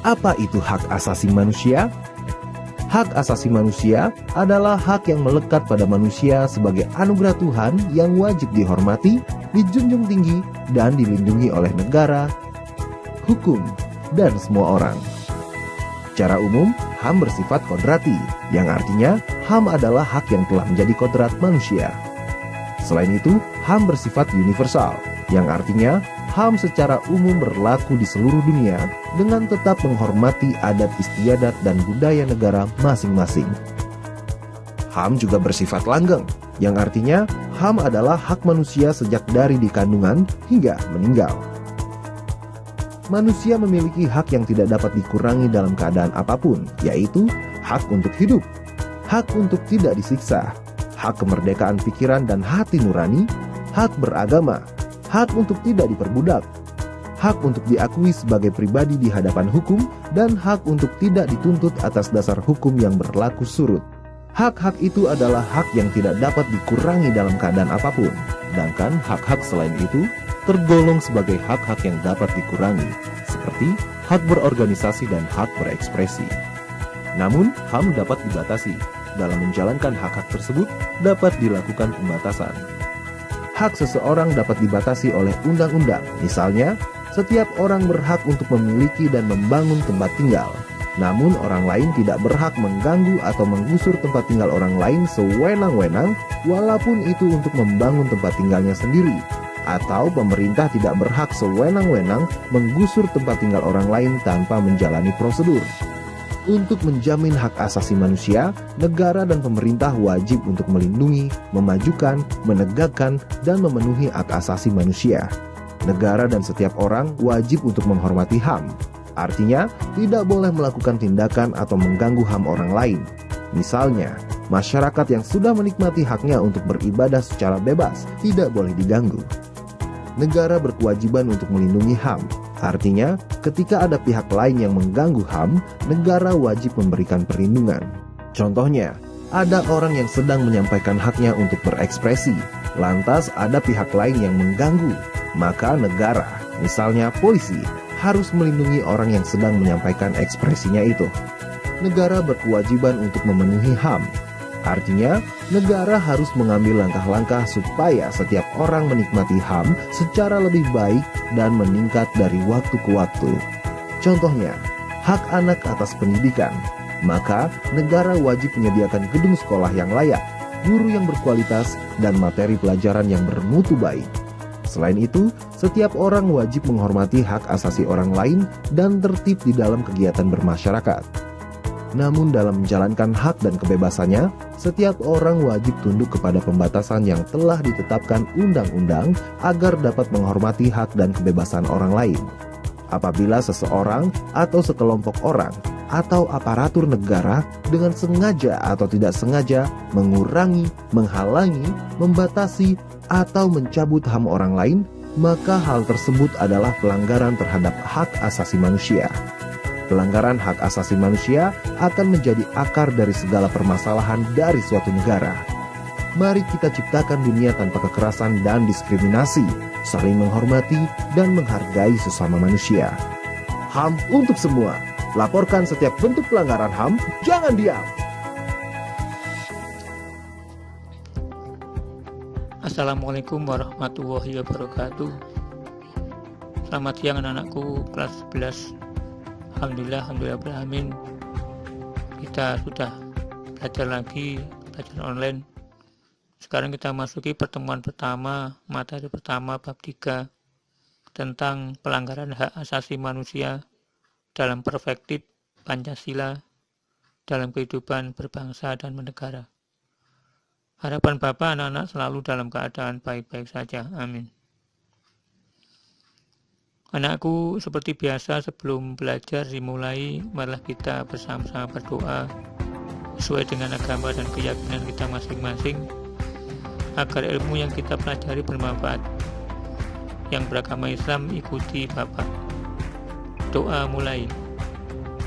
Apa itu hak asasi manusia? Hak asasi manusia adalah hak yang melekat pada manusia sebagai anugerah Tuhan yang wajib dihormati, dijunjung tinggi, dan dilindungi oleh negara, hukum, dan semua orang. Secara umum, HAM bersifat kodrati, yang artinya HAM adalah hak yang telah menjadi kodrat manusia. Selain itu, HAM bersifat universal, yang artinya HAM secara umum berlaku di seluruh dunia dengan tetap menghormati adat istiadat dan budaya negara masing-masing. HAM juga bersifat langgeng, yang artinya HAM adalah hak manusia sejak dari dikandungan hingga meninggal. Manusia memiliki hak yang tidak dapat dikurangi dalam keadaan apapun, yaitu hak untuk hidup, hak untuk tidak disiksa, hak kemerdekaan pikiran dan hati nurani, hak beragama, hak untuk tidak diperbudak, hak untuk diakui sebagai pribadi di hadapan hukum, dan hak untuk tidak dituntut atas dasar hukum yang berlaku surut. Hak-hak itu adalah hak yang tidak dapat dikurangi dalam keadaan apapun, sedangkan hak-hak selain itu tergolong sebagai hak-hak yang dapat dikurangi, seperti hak berorganisasi dan hak berekspresi. Namun, HAM dapat dibatasi. Dalam menjalankan hak-hak tersebut, dapat dilakukan pembatasan. Hak seseorang dapat dibatasi oleh undang-undang. Misalnya, setiap orang berhak untuk memiliki dan membangun tempat tinggal. Namun orang lain tidak berhak mengganggu atau menggusur tempat tinggal orang lain sewenang-wenang, walaupun itu untuk membangun tempat tinggalnya sendiri. Atau pemerintah tidak berhak sewenang-wenang menggusur tempat tinggal orang lain tanpa menjalani prosedur. Untuk menjamin hak asasi manusia, negara dan pemerintah wajib untuk melindungi, memajukan, menegakkan, dan memenuhi hak asasi manusia. Negara dan setiap orang wajib untuk menghormati HAM. Artinya, tidak boleh melakukan tindakan atau mengganggu HAM orang lain. Misalnya, masyarakat yang sudah menikmati haknya untuk beribadah secara bebas tidak boleh diganggu. Negara berkewajiban untuk melindungi HAM. Artinya, ketika ada pihak lain yang mengganggu HAM, negara wajib memberikan perlindungan. Contohnya, ada orang yang sedang menyampaikan haknya untuk berekspresi, lantas ada pihak lain yang mengganggu, maka negara, misalnya polisi, harus melindungi orang yang sedang menyampaikan ekspresinya itu. Negara berkewajiban untuk memenuhi HAM. Artinya, negara harus mengambil langkah-langkah supaya setiap orang menikmati HAM secara lebih baik dan meningkat dari waktu ke waktu. Contohnya, hak anak atas pendidikan. Maka, negara wajib menyediakan gedung sekolah yang layak, guru yang berkualitas, dan materi pelajaran yang bermutu baik. Selain itu, setiap orang wajib menghormati hak asasi orang lain dan tertib di dalam kegiatan bermasyarakat. Namun dalam menjalankan hak dan kebebasannya, setiap orang wajib tunduk kepada pembatasan yang telah ditetapkan undang-undang agar dapat menghormati hak dan kebebasan orang lain. Apabila seseorang atau sekelompok orang atau aparatur negara dengan sengaja atau tidak sengaja mengurangi, menghalangi, membatasi, atau mencabut HAM orang lain, maka hal tersebut adalah pelanggaran terhadap hak asasi manusia. Pelanggaran hak asasi manusia akan menjadi akar dari segala permasalahan dari suatu negara. Mari kita ciptakan dunia tanpa kekerasan dan diskriminasi, saling menghormati dan menghargai sesama manusia. HAM untuk semua. Laporkan setiap bentuk pelanggaran HAM, jangan diam. Assalamualaikum warahmatullahi wabarakatuh. Selamat siang anak-anakku kelas 11. Alhamdulillah, kita sudah belajar lagi, belajar online. Sekarang kita masuki pertemuan pertama, materi pertama bab 3 tentang pelanggaran hak asasi manusia dalam perspektif Pancasila dalam kehidupan berbangsa dan bernegara. Harapan Bapak anak-anak selalu dalam keadaan baik-baik saja. Amin. Anakku, seperti biasa sebelum belajar dimulai, marilah kita bersama-sama berdoa sesuai dengan agama dan keyakinan kita masing-masing agar ilmu yang kita pelajari bermanfaat. Yang beragama Islam ikuti Bapak. Doa mulai.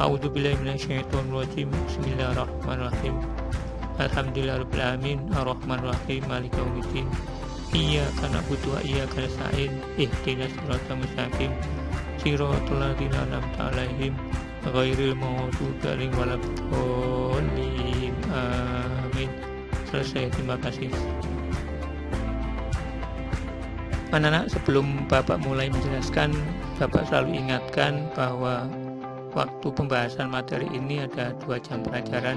A'udzubillahi minasyaitonirrajim. Bismillahirrahmanirrahim. Alhamdulillahirabbil alamin arrahmanirrahim maliki yaumiddin. Iyyaka na'budu wa iyyaka nasta'in ihdinas siratal mustaqim siratal ladzina an'amta 'alaihim ghairil maghdubi alaihim waladdallin. Amin. Selesai, terima kasih. Anak-anak, sebelum Bapak mulai menjelaskan, Bapak selalu ingatkan bahwa waktu pembahasan materi ini ada 2 jam pelajaran.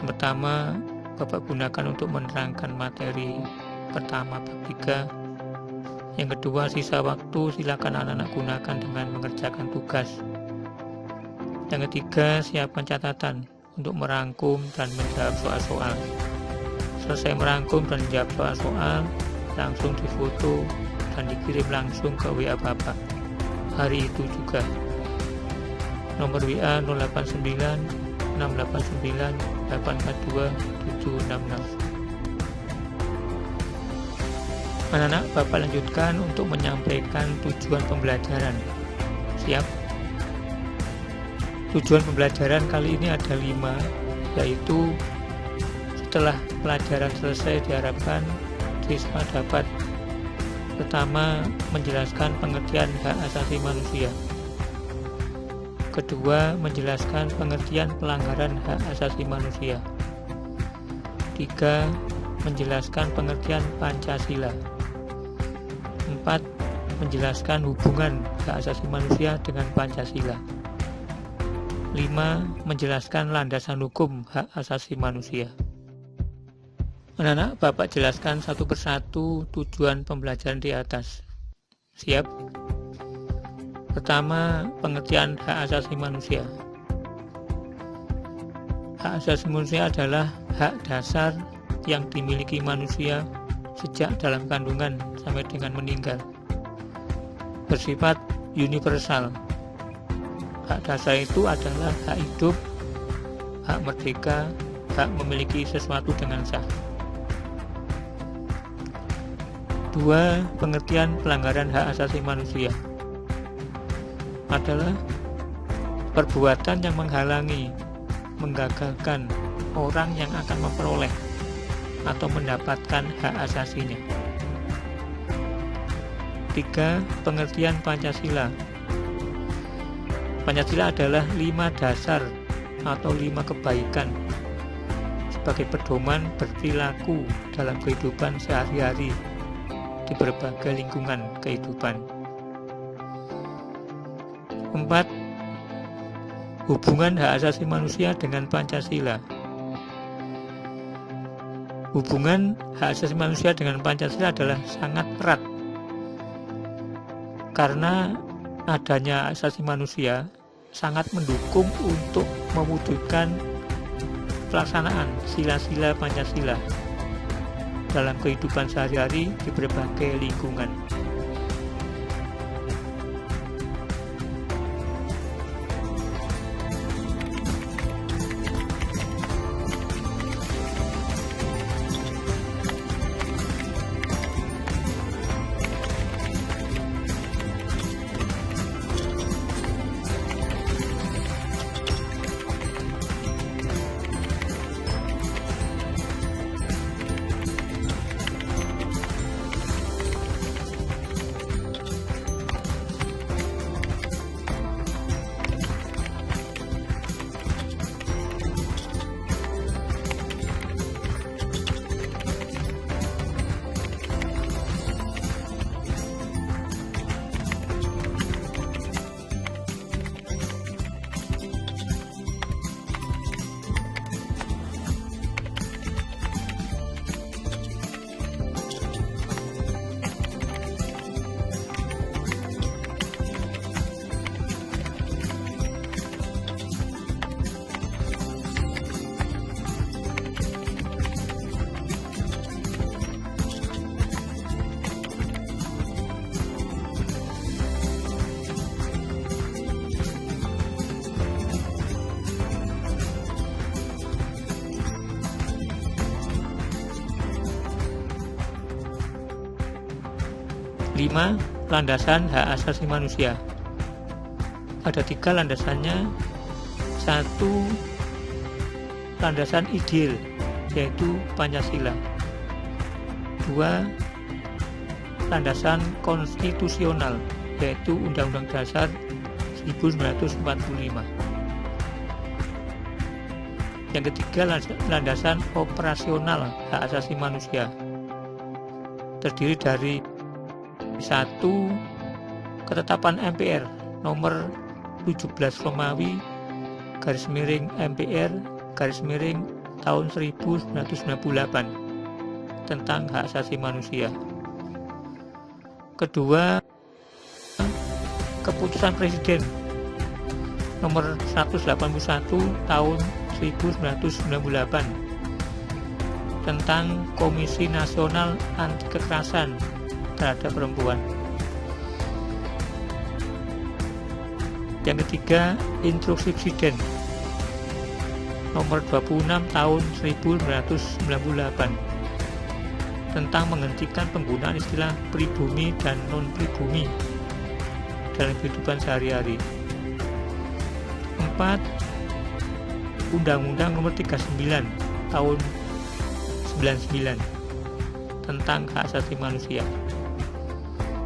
Yang pertama, Bapak gunakan untuk menerangkan materi pertama bab 3. Yang kedua, sisa waktu silakan anak-anak gunakan dengan mengerjakan tugas. Yang ketiga, siapkan catatan untuk merangkum dan menjawab soal-soal. Selesai merangkum dan menjawab soal-soal, langsung difoto dan dikirim langsung ke WA Bapak hari itu juga. Nomor WA 089 689 842 766. Anak-anak, Bapak lanjutkan untuk menyampaikan tujuan pembelajaran. Siap? Tujuan pembelajaran kali ini ada 5, yaitu setelah pelajaran selesai diharapkan siswa dapat pertama menjelaskan pengertian hak asasi manusia, kedua menjelaskan pengertian pelanggaran hak asasi manusia, 3 menjelaskan pengertian Pancasila, 4 menjelaskan hubungan hak asasi manusia dengan Pancasila, 5 menjelaskan landasan hukum hak asasi manusia. Anak-anak, Bapak jelaskan satu persatu tujuan pembelajaran di atas. Siap? Pertama, pengertian hak asasi manusia. Hak asasi manusia adalah hak dasar yang dimiliki manusia sejak dalam kandungan sampai dengan meninggal. Bersifat universal. Hak dasar itu adalah hak hidup, hak merdeka, hak memiliki sesuatu dengan sah. 2. Pengertian pelanggaran hak asasi manusia adalah perbuatan yang menghalangi, menggagalkan orang yang akan memperoleh atau mendapatkan hak asasinya. 3. Pengertian Pancasila. Pancasila adalah 5 dasar atau 5 kebaikan sebagai pedoman berperilaku dalam kehidupan sehari-hari di berbagai lingkungan kehidupan. 4. Hubungan hak asasi manusia dengan Pancasila. Hubungan hak asasi manusia dengan Pancasila adalah sangat erat, karena adanya hak asasi manusia sangat mendukung untuk mewujudkan pelaksanaan sila-sila Pancasila dalam kehidupan sehari-hari di berbagai lingkungan. Lima, landasan hak asasi manusia. Ada 3 landasannya. 1, landasan ideal, yaitu Pancasila. 2, landasan konstitusional, yaitu Undang-Undang Dasar 1945. Yang ketiga, landasan operasional hak asasi manusia, terdiri dari 1. Ketetapan MPR nomor 17 Romawi /MPR tahun 1998 tentang hak asasi manusia. Kedua, keputusan Presiden nomor 181 tahun 1998 tentang Komisi Nasional Anti Kekerasan terhadap Perempuan. Yang ketiga, Instruksi Presiden nomor 26 tahun 1998 tentang menghentikan penggunaan istilah pribumi dan non-pribumi dalam kehidupan sehari-hari. 4. Undang-Undang nomor 39 tahun 99 tentang hak asasi manusia.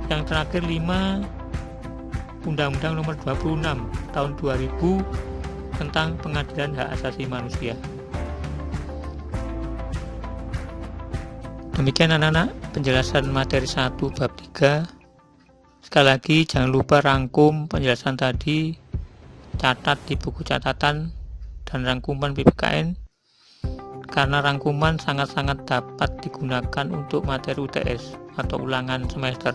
Yang terakhir 5. Undang-Undang nomor 26 tahun 2000 tentang pengadilan hak asasi manusia. Demikian anak-anak penjelasan materi 1 bab 3. Sekali lagi jangan lupa rangkum penjelasan tadi, catat di buku catatan dan rangkuman PPKN, karena rangkuman sangat-sangat dapat digunakan untuk materi UTS atau ulangan semester.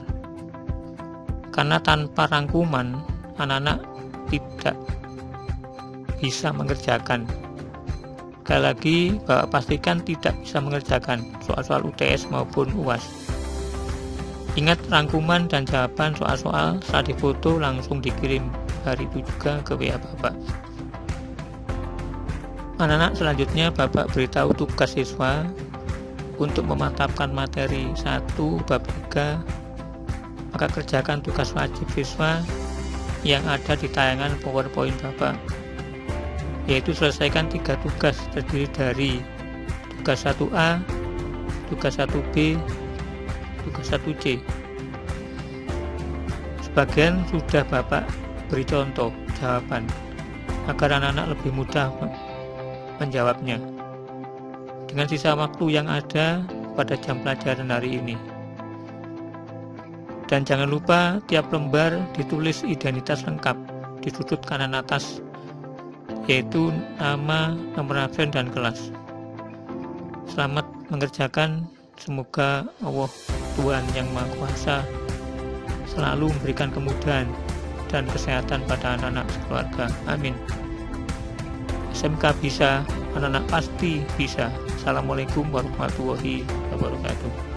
Karena tanpa rangkuman, anak-anak tidak bisa mengerjakan. Sekali lagi, Bapak pastikan tidak bisa mengerjakan soal-soal UTS maupun UAS. Ingat, rangkuman dan jawaban soal-soal setelah difoto langsung dikirim hari itu juga ke WA Bapak. Anak-anak, selanjutnya Bapak beritahu tugas siswa untuk memantapkan materi 1 bab 3. Maka kerjakan tugas wajib siswa yang ada di tayangan PowerPoint Bapak, yaitu selesaikan 3 tugas terdiri dari tugas 1A, tugas 1B, tugas 1C. Sebagian sudah Bapak beri contoh jawaban agar anak-anak lebih mudah menjawabnya dengan sisa waktu yang ada pada jam pelajaran hari ini. Dan jangan lupa tiap lembar ditulis identitas lengkap di sudut kanan atas, yaitu nama, nomor absen, dan kelas. Selamat mengerjakan. Semoga Allah Tuhan Yang Maha Kuasa selalu memberikan kemudahan dan kesehatan pada anak-anak sekeluarga. Amin. SMK bisa, anak-anak pasti bisa. Assalamualaikum warahmatullahi wabarakatuh.